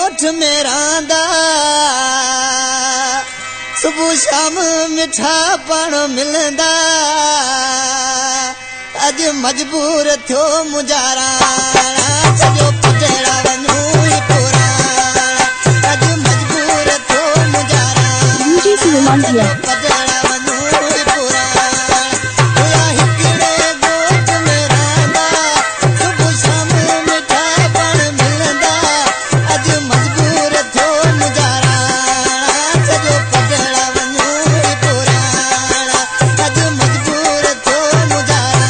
गोठ में रहंदा सुबह शाम मिठा पाण मिलंदा अज मजबूर थियो मुजारा सॼो पटेड़ा वञूं ई पुराणा अज मजबूर थियो मुजारा पटेड़ा वञूं ई पुराणा हुआ हिकिड़े गोठ में रहंदा सुबह शाम मिठा पाण मिलंदा अज मजबूर थियो मुजारा सॼो पटेड़ा वञूं ई पुराणा अज मजबूर थियो मुजारा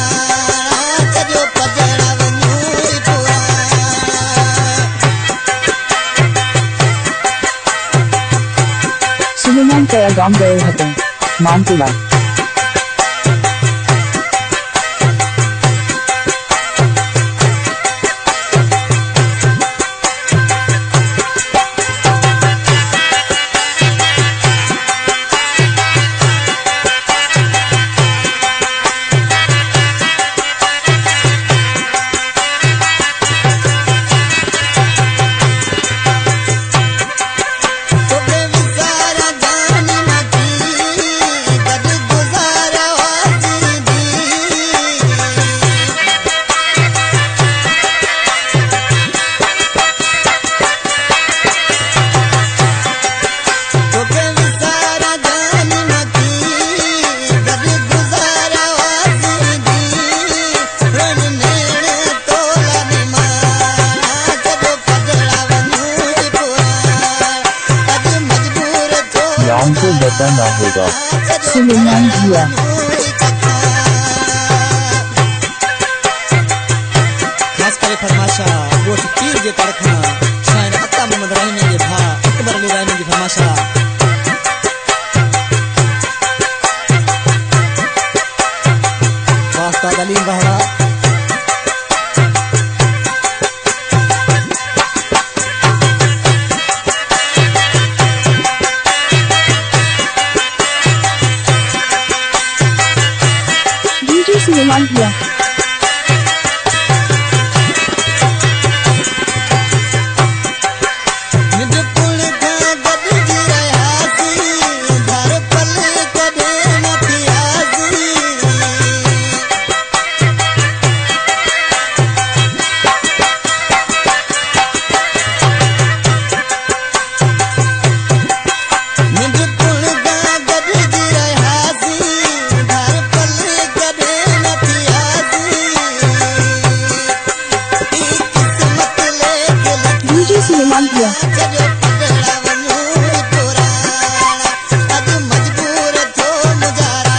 सॼो पटेड़ा वञूं ई पुराणा सुलेमान कया गाम गए हते मानपुरा तोखे विसारा जान न थी गॾु गुज़ारा वाजिबी तोखे विसारा जान न थी गॾु गुज़ारा वाजिबी रण नेण तोला निमाणा सॼो पटेड़ा वञूं ई पुराणा अज मजबूर थियो नाम को बताना होगा सुलेमान जिया खास करे फरमाशा गोठ पीर जे तरखा शायर अता मोहम्मद रहीमी जे भा अकबर अली रहीमी जी फरमाशा वास्ता गलीम बहरा डीजे सुलेमान जिया निज पुल खां गॾिजी रहियासीं दर पल कॾहिं न थियासीं निज पुल खां गॾिजी रहियासीं दर पल कॾहिं न थियासीं ई किस्मत लेख लिखी डीजे सुलेमान जिया सॼो पटेड़ा वञूं ई पुराणा अज मजबूर थियो मुजारा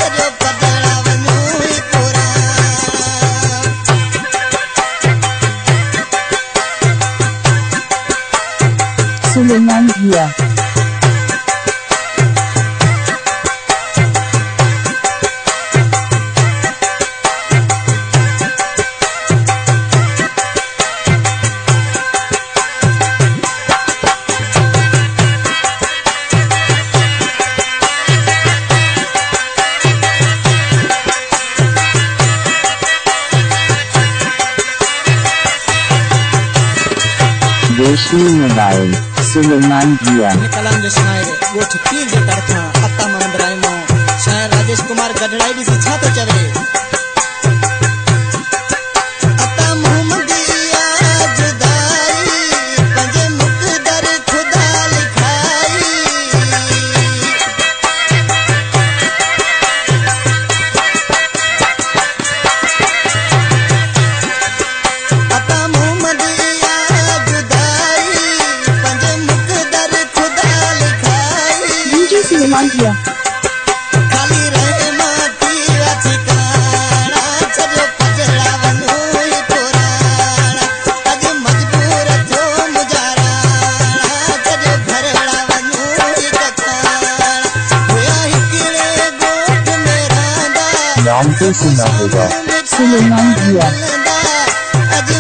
सॼो पटेड़ा वञूं ई पुराणा सुलेमान जिया देशी मोबाइल सुलेमान जिया इन कलाम जो शायर गोठ पीर जे तरखा अता मोहम्मद रहीमो शायर राजेश कुमार गढ़ड़ाई ॾिसी छा थो चवे अता मोहम्मदिया जुदाई पंहिंजे मुक़दर ख़ुदा लिखाई अता मोहम्मदिया जुदाई पंहिंजे मुक़दर ख़ुदा लिखाई डीजे सुलेमान जिया खाली रहमती वा ठिकाना सॼो पटेड़ा वञूं ई पुराणा अज मजबूर थियो मुजारा सॼो घरड़ा वञूं ई कखाणा हुआ हिकिड़े गोठ में रहंदा नाम को सुना होगा सुलेमान जिया मिलंदा अज